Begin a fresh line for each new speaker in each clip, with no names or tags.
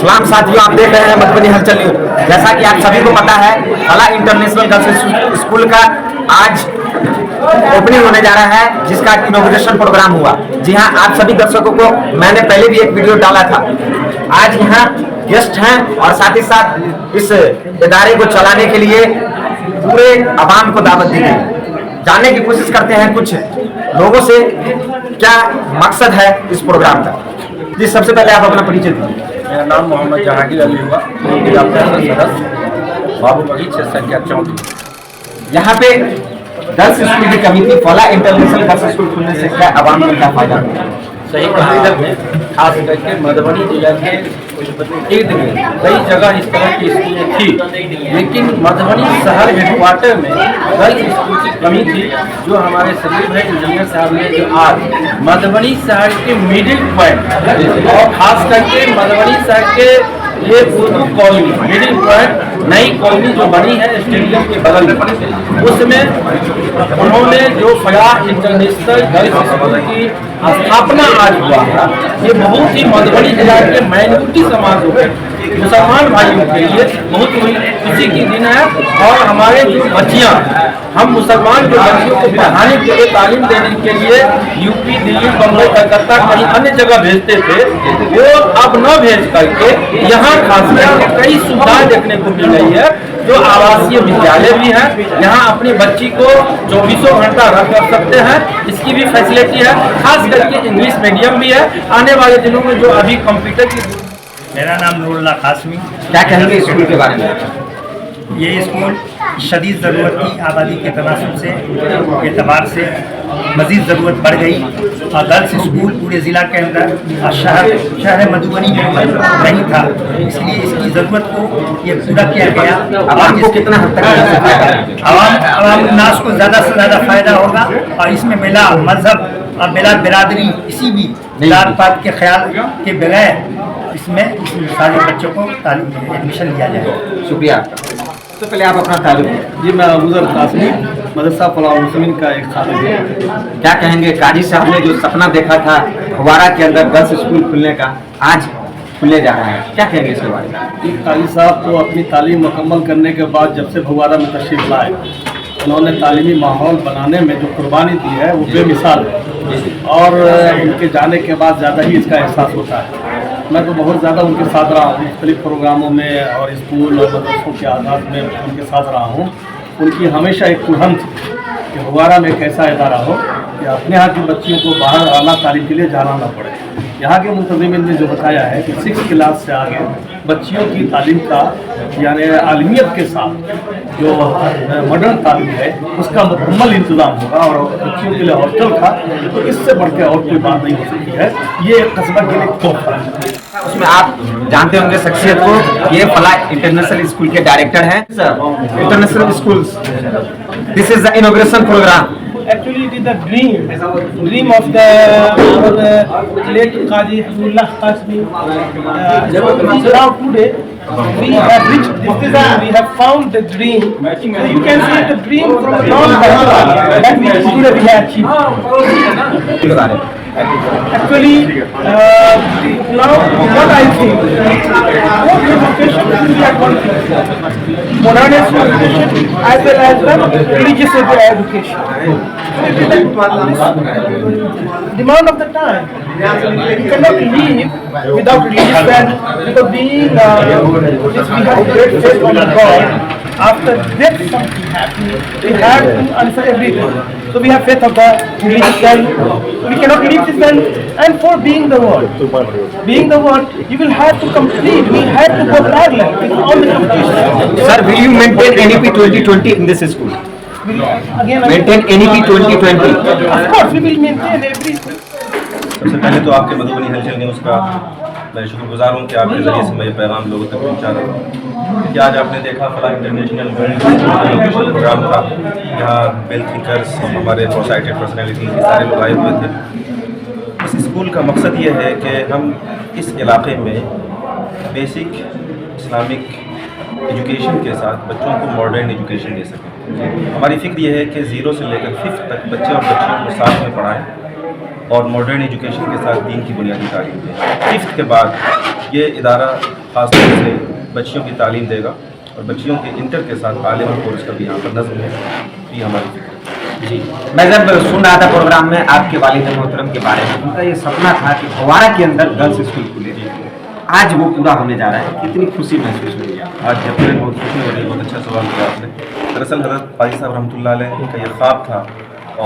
सलाम साथियों, आप देख रहे हैं मधुबनी हलचल न्यूज। जैसा कि आप सभी को पता है, फला इंटरनेशनल गर्ल्स स्कूल का आज ओपनिंग होने जा रहा है, जिसका इनॉग्रेशन प्रोग्राम हुआ। जी हाँ, आप सभी दर्शकों को मैंने पहले भी एक वीडियो डाला था। आज यहाँ गेस्ट हैं और साथ ही साथ इस इदारे को चलाने के लिए पूरे आवाम को दावत दी गई। जानने की कोशिश करते हैं कुछ लोगों से क्या मकसद है इस प्रोग्राम का। जी, सबसे पहले आप अपना परिचय दीजिए।
मेरा नाम मोहम्मद जहांगीर अली हुआ, बाबू बगीच संख्या 34।
यहाँ पे गर्ल्स स्कूल की कमेटी फला इंटरनेशनल गर्ल्स स्कूल खुलने से क्या आवाम को क्या फायदा होगा?
सही कहा आपने। खास करके मधुबनी जिला के इर्द गिर्द कई जगह इस तरह की स्कूलें थी, लेकिन मधुबनी शहर हेडक्वार्टर में गर्ल्स स्कूल की कमी थी, जो हमारे सचिव है इंजीनियर साहब ने जो आज मधुबनी शहर के मिडिल पॉइंट और खास करके मधुबनी शहर के ये उर्दू कॉलोनी मिडिल पॉइंट नई कॉलोनी जो बनी है स्टेडियम के बगल में, उसमें उन्होंने जो फलाह इंटरनेशनल गर्ल्स स्कूल की स्थापना आज हुआ है, ये बहुत ही मधुबनी जिला के माइनॉरिटी समाजों के मुसलमान भाइयों के लिए बहुत ही खुशी की दिन है। और हमारे जो बच्चियाँ, हम मुसलमान जो बच्चियों को पढ़ाने के लिए, तालीम देने के लिए यूपी, दिल्ली, बम्बई, कलकत्ता कहीं अन्य जगह भेजते थे, वो अब न भेज करके यहाँ खासकर कई सुविधाएं देखने को मिल रही है। जो आवासीय विद्यालय भी है, यहाँ अपनी बच्ची को 24 घंटा रख कर सकते हैं, इसकी भी फैसिलिटी है। खास करके इंग्लिश मीडियम भी है। आने वाले दिनों में जो अभी कंप्यूटर की।
मेरा नाम नूरुल्लाह कासमी।
क्या कहेंगे स्कूल के बारे में?
ये स्कूल शदीद ज़रूरत की आबादी के तनासब से एतबार से मज़ीद ज़रूरत बढ़ गई और गर्ल्स स्कूल पूरे ज़िला के अंदर शहर मधुबनी में नहीं था, इसलिए इसकी ज़रूरत को ये पूरा किया गया।
आवाम को कितना हद तक
आवाम नास को ज़्यादा से ज़्यादा फ़ायदा होगा और इसमें मिला मजहब और मिला बिरादरी किसी भी जात पात के ख्याल के बगैर इसमें सारे बच्चों को तालीम एडमिशन दिया जाए।
शुक्रिया। तो पहले आप अपना ताल्लुक।
जी, मैं अबूजर कासमी मदरसा फलाह मुस्लिमीन का एक खादिम हूँ।
क्या कहेंगे, काजी साहब ने जो सपना देखा था फव्वारा के अंदर गर्ल्स स्कूल खुलने का, आज खुलने जा रहा है, क्या कहेंगे इसके बारे में?
काजी साहब तो अपनी तालीम मुकम्मल करने के बाद जब से फव्वारा में तशरीफ लाए, उन्होंने तालीमी माहौल बनाने में जो कुर्बानी दी है वो बेमिसाल है और उनके जाने के बाद ज़्यादा ही इसका एहसास होता है। मैं तो बहुत ज़्यादा उनके साथ रहा हूँ, मुख्तलिफ प्रोग्रामों में और स्कूल और मदरसों के आज़ाद में उनके साथ रहा हूँ। उनकी हमेशा एक कुल्हन थी कि फव्वारा में एक ऐसा इदारा हो कि अपने यहाँ की बच्चियों को बाहर आला तालीम के लिए जाना ना पड़े। यहाँ के मुंतज़िमिन ने जो बताया है कि 6 क्लास से आगे बच्चियों की तालीम का यानी आलमियत के साथ जो मॉडर्न तालीम है उसका मुकम्मल इंतज़ाम होगा और बच्चियों के लिए हॉस्टल का तो इससे बढ़ के और कोई बात नहीं हो सकती है। ये एक कस्बा के लिए तोहफा है।
उसमें आप जानते होंगे शख्सियत को, ये फलाह इंटरनेशनल स्कूल के डायरेक्टर हैं। International schools, this is the inauguration program.
Actually, it is the dream of the late Qazi Hamdulillah Qasmi. So now today we have reached this dream. We have found the dream. So you can see the dream from long time that we today we have achieved. Actually, now what I think, both education should be at one place. Modern education as well as the religious education. Demand of the time. We cannot live without religious values because being we have great faith on God. After death something happens, we have to answer everything. So we have faith of God, religious value. We cannot leave this value. And for being the word, you will have to complete. We have to go parallel with all the competition.
Sir, will you maintain NEP 2020 in this school? Maintain NEP 2020.
Of course, we will maintain every.
सबसे पहले तो आपके मधुबनी हलचल news का मैं शुक्रगुजार हूँ कि आपके ज़रिए से मैं ये पैगाम लोगों तक पहुँचा रहा हूँ कि आज आपने देखा फलाह इंटरनेशनल एजुकेशन प्रोग्राम था। यहाँ वेल थिंकर्स, हमारे प्रोसाइटेड पर्सनैलिटी सारे लोग आए हुए थे। इस स्कूल का मकसद ये है कि हम इस इलाके में बेसिक इस्लामिक एजुकेशन के साथ बच्चों को मॉडर्न एजुकेशन दे सकें। हमारी फ़िक्र ये है कि 0 से लेकर 5th तक बच्चे और बच्चियों को साथ में पढ़ाएं और मॉडर्न एजुकेशन के साथ दीन की बुनियादी तालीम दें। 5th के बाद ये इदारा ख़ास तौर से बच्चियों की तालीम देगा और बच्चियों के इंटर के साथ आलिमा कोर्स का भी यहाँ पर नज़म है, ये हमारी फिक्र है।
जी, मैं जब सुन रहा था प्रोग्राम में आपके वालिद मोहतरम के बारे में, उनका ये सपना था कि फव्वारा के अंदर गर्ल्स स्कूल खुले, आज वो पूरा होने जा रहा है, कितनी खुशी महसूस हो रही है?
आज जब बहुत खुशी हो रही है, बहुत अच्छा सवाल किया आपने। दरअसल हज़रत काजी साहब रहमतुल्लाह अलैह का ये ख्वाब था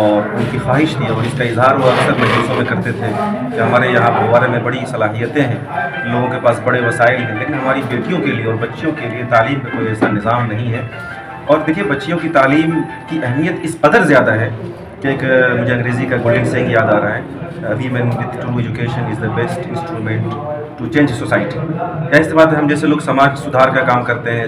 और उनकी ख्वाहिश थी और इसका इजहार वो अक्सर मजलिसों में करते थे कि हमारे यहाँ फव्वारे में बड़ी सलाहियतें हैं, लोगों के पास बड़े वसाइल हैं, लेकिन हमारी बेटियों के लिए और बच्चियों के लिए तालीम का कोई ऐसा निज़ाम नहीं है। और देखिए, बच्चियों की तालीम की अहमियत इस कदर ज़्यादा है कि एक मुझे अंग्रेज़ी का गोल्डन सेइंग याद आ रहा है, women with true education is the best instrument to change society. या इस बात है, हम जैसे लोग समाज सुधार का काम करते हैं,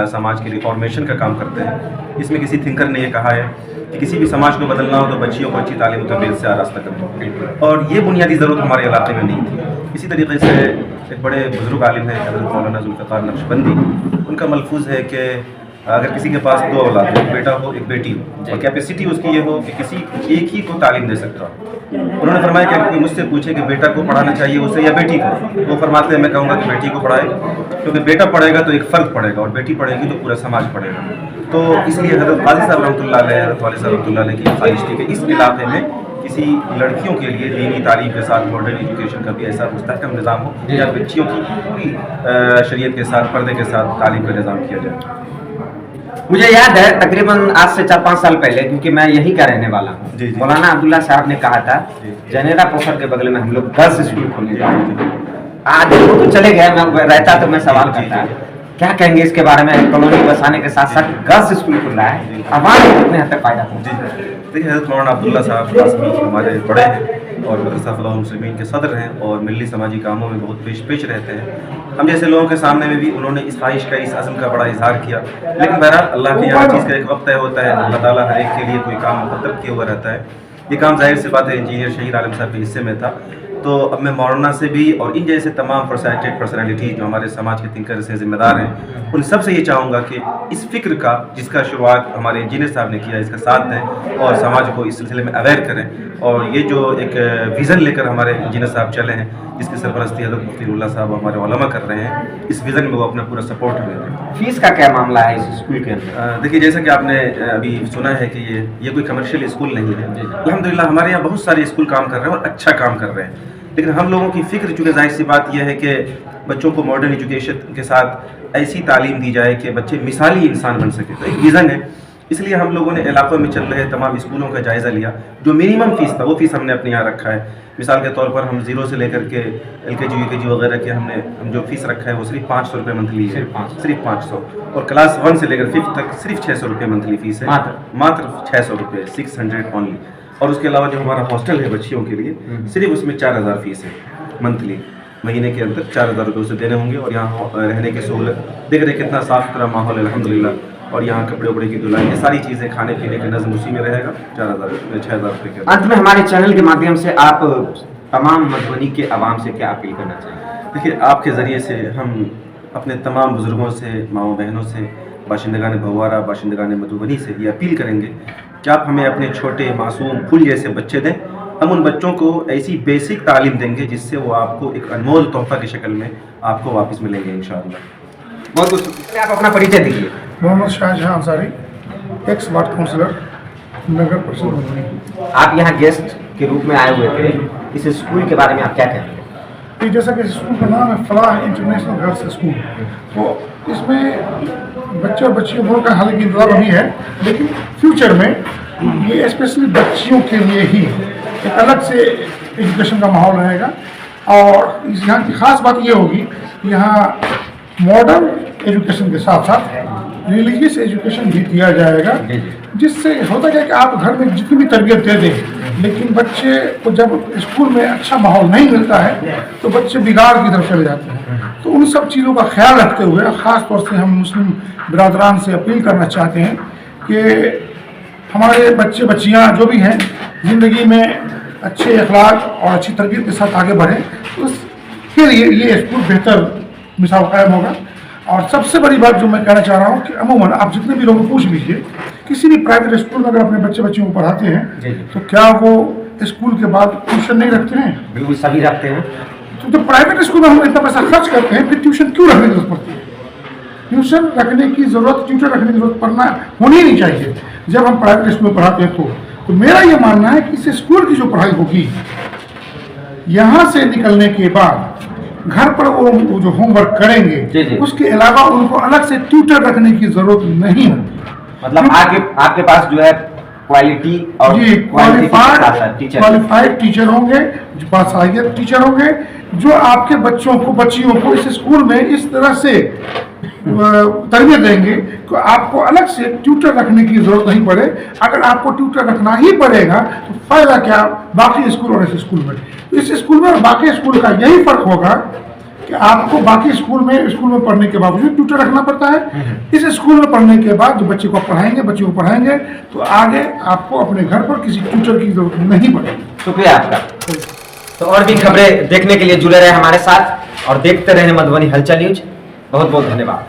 समाज की रिफॉर्मेशन का काम करते हैं, इसमें किसी थिंकर ने ये कहा है कि किसी भी समाज को बदलना हो तो बच्चियों को अच्छी तालीम तरबियत से आरास्ता करना, और ये बुनियादी ज़रूरत हमारे इलाके में नहीं थी। इसी तरीके से एक बड़े बुजुर्ग आलिम हैं हज़रत मौलाना ज़ुल्फ़िकार नक्शबंदी, उनका मलफूज़ है कि अगर किसी के पास 2 औलाद हो, एक बेटा हो एक बेटी हो, और कैपेसिटी उसकी ये हो कि किसी एक ही को तालीम दे सकता हो, उन्होंने फरमाया कि अगर कोई मुझसे पूछे कि बेटा को पढ़ाना चाहिए उसे या बेटी को, वो फरमाते हैं मैं कहूँगा कि बेटी को पढ़ाए, क्योंकि बेटा पढ़ेगा तो एक फ़र्द पढ़ेगा और बेटी पढ़ेगी तो पूरा समाज पढ़ेगा। तो इसलिए हज़रत काजी साहब रहमतुल्लाह अलैह, हज़रत वालिद साहब रहमतुल्लाह अलैह की ख्वाहिश थी कि इस इलाके में किसी लड़कियों के लिए दीनी तालीम के साथ मॉडर्न एजुकेशन का भी ऐसा मुस्तहकम निज़ाम हो या बच्चियों की पूरी शरीयत के साथ, पर्दे के साथ तालीम का निज़ाम किया जाए।
मुझे याद है तकरीबन आज से 4-5 साल पहले, क्योंकि मैं यहीं का रहने वाला हूँ,
जी, जी।
मौलाना अब्दुल्ला साहब ने कहा था जनेरा पोखर के बगल में हम लोग गर्ल्स स्कूल खोलने जा रहे हैं। आज वो तो चले गए, मैं रहता तो मैं सवाल करता, क्या कहेंगे इसके बारे में? कॉलोनी बसाने के साथ साथ गर्ल्स स्कूल खुल रहा है, आवाम को कितने हद तक फायदा
जी, देखिए हज़रत मौलाना अब्दुल्ला साहब कासमी हमारे बड़े हैं और मदरसा फलाह मुस्लिमीन के सदर हैं और मिली समाजी कामों में बहुत पेश रहते हैं। हम जैसे लोगों के सामने में भी उन्होंने इस ख्वाहिश का, इस अज़्म का बड़ा इजहार किया, लेकिन बहरहाल अल्लाह के यहाँ चीज़ का एक वक्त तय होता है, अल्लाह ताला हर एक के लिए कोई काम मुक़द्दर किया हुआ रहता है। ये काम ज़ाहिर सी बात है इंजीनियर शहीद आलम साहब के हिस्से में था, तो अब मैं मौलाना से भी और इन जैसे तमाम पर्सनैलिटी जो हमारे समाज के थिंकर से ज़िम्मेदार हैं, उन सब से ये चाहूँगा कि इस फ़िक्र का जिसका शुरुआत हमारे इंजीनियर साहब ने किया, इसका साथ दें और समाज को इस सिलसिले में अवेयर करें। और ये जो एक विज़न लेकर हमारे इंजीनियर साहब चले हैं, जिसकी सरपरस्ती हज़रत मुफ्ती साहब हमारे उलमा कर रहे हैं, इस विज़न में वो अपना पूरा सपोर्ट हमें दें।
फीस का क्या मामला है इस स्कूल के अंदर?
देखिए, जैसा कि आपने अभी सुना है कि ये कोई कमर्शियल स्कूल नहीं है। अल्हम्दुलिल्लाह हमारे यहाँ बहुत सारे स्कूल काम कर रहे हैं और अच्छा काम कर रहे हैं, लेकिन हम लोगों की फ़िक्र, चूँकि ज़ाहिर सी बात यह है कि बच्चों को मॉडर्न एजुकेशन के साथ ऐसी तालीम दी जाए कि बच्चे मिसाली इंसान बन सके, तो एक विज़न है। इसलिए हम लोगों ने इलाक़ों में चल रहे तमाम स्कूलों का जायज़ा लिया, जो मिनिमम फ़ीस था वो फ़ीस हमने अपने यहाँ रखा है। मिसाल के तौर पर हम 0 से लेकर के LKG UKG वगैरह के हम जो फ़ीस रखा है वो सिर्फ 500 रुपये मंथली है, सिर्फ 500, और क्लास 1 से लेकर 5th तक सिर्फ 600 रुपये मंथली फ़ीस है, मात्र 600 रुपये, 600 ओनली। और उसके अलावा जो हमारा हॉस्टल है बच्चियों के लिए, सिर्फ उसमें 4000 फ़ीस है मंथली, महीने के अंदर 4000 रुपये उसे देने होंगे। और यहाँ रहने की सहूलत देख रहे कितना साफ़ सुथरा माहौल है अल्हम्दुलिल्लाह, और यहाँ कपड़े उपड़े की धुलाई, ये सारी चीज़ें, खाने पीने का नज़म उसी में रहेगा। 6000 रुपये के।
अंत में हमारे चैनल के माध्यम से आप तमाम मधुबनी के आवाम से क्या अपील करना चाहिए?
देखिए, आपके ज़रिए से हम अपने तमाम बुज़ुर्गों से, माओ बहनों से, बाशिंदगान भव्वारा, बाशिंदगान मधुबनी से ये अपील करेंगे कि आप हमें अपने छोटे मासूम फूल जैसे बच्चे दें। हम उन बच्चों को ऐसी बेसिक तालीम देंगे जिससे वो आपको एक अनमोल तोहफ़ा की शक्ल में आपको वापस मिलेंगे इंशाअल्लाह।
बहुत बहुत शुक्रिया। आप अपना परिचय दीजिए।
Mohammad Shahjahan Ansari, ex ward councillor, Nagar Parishad Madhubani.
आप यहाँ गेस्ट के रूप में आए हुए थे, इस स्कूल के बारे में आप क्या कहेंगे?
कि जैसा कि स्कूल का नाम है फलाह इंटरनेशनल गर्ल्स स्कूल, तो इसमें बच्चे और बच्चियों दोनों का हालांकि इंतजाम अभी है, लेकिन फ्यूचर में ये स्पेशली बच्चियों के लिए ही एक अलग से एजुकेशन का माहौल रहेगा। और इस यहाँ की ख़ास बात ये होगी कि यहाँ मॉडर्न एजुकेशन के साथ साथ रिलीजियस एजुकेशन भी दिया जाएगा, जिससे होता क्या कि आप घर में जितनी भी तरबियत दे दें, लेकिन बच्चे को जब स्कूल में अच्छा माहौल नहीं मिलता है तो बच्चे बिगाड़ की तरफ चले जाते हैं। तो उन सब चीज़ों का ख्याल रखते हुए ख़ास तौर से हम मुस्लिम बिरादरान से अपील करना चाहते हैं कि हमारे बच्चे बच्चियाँ जो भी हैं ज़िंदगी में अच्छे अखलाक और अच्छी तरबियत के साथ आगे बढ़ें, उसके लिए ये स्कूल बेहतर मिसाल कायम होगा। और सबसे बड़ी बात जो मैं कहना चाह रहा हूँ कि अमूमन आप जितने भी लोगों को पूछ लीजिए, किसी भी प्राइवेट स्कूल में अगर अपने बच्चे बच्चियों को पढ़ाते हैं तो क्या वो स्कूल के बाद ट्यूशन नहीं रखते हैं?
बिल्कुल सभी रखते हैं।
तो तो प्राइवेट स्कूल में हम इतना पैसा खर्च करते हैं, फिर ट्यूशन क्यों रखने की जरूरत पड़ती है? ट्यूशन रखने की जरूरत, ट्यूटर रखने की जरूरत पड़ना होनी ही नहीं चाहिए जब हम प्राइवेट स्कूल में पढ़ाते हैं। तो मेरा ये मानना है कि इस स्कूल की जो पढ़ाई होगी, यहाँ से निकलने के बाद घर पर वो जो होमवर्क
जी,
करेंगे,
जी।
उसके अलावा उनको अलग से ट्यूटर रखने की जरूरत नहीं होगी।
मतलब आपके पास जो है क्वालिटी और
जी,
टीचर
क्वालिफाइड टीचर होंगे, जो बासाहियत टीचर होंगे, जो आपके बच्चों को, बच्चियों को इस स्कूल में इस तरह से तरबियत देंगे कि आपको अलग से ट्यूटर रखने की जरूरत नहीं पड़े। अगर आपको ट्यूटर रखना ही पड़ेगा तो फायदा क्या बाकी स्कूल और इस स्कूल में? इस स्कूल में और बाकी स्कूल का यही फर्क होगा कि आपको बाकी स्कूल में पढ़ने के बावजूद ट्यूटर रखना पड़ता है। इस स्कूल में पढ़ने के बाद जो बच्चों को पढ़ाएंगे तो आगे आपको अपने घर पर किसी ट्यूटर की जरूरत नहीं पड़ेगी।
शुक्रिया आपका। तो और भी खबरें देखने के लिए जुड़े रहे हमारे साथ और देखते रहे मधुबनी हलचल न्यूज। बहुत बहुत धन्यवाद।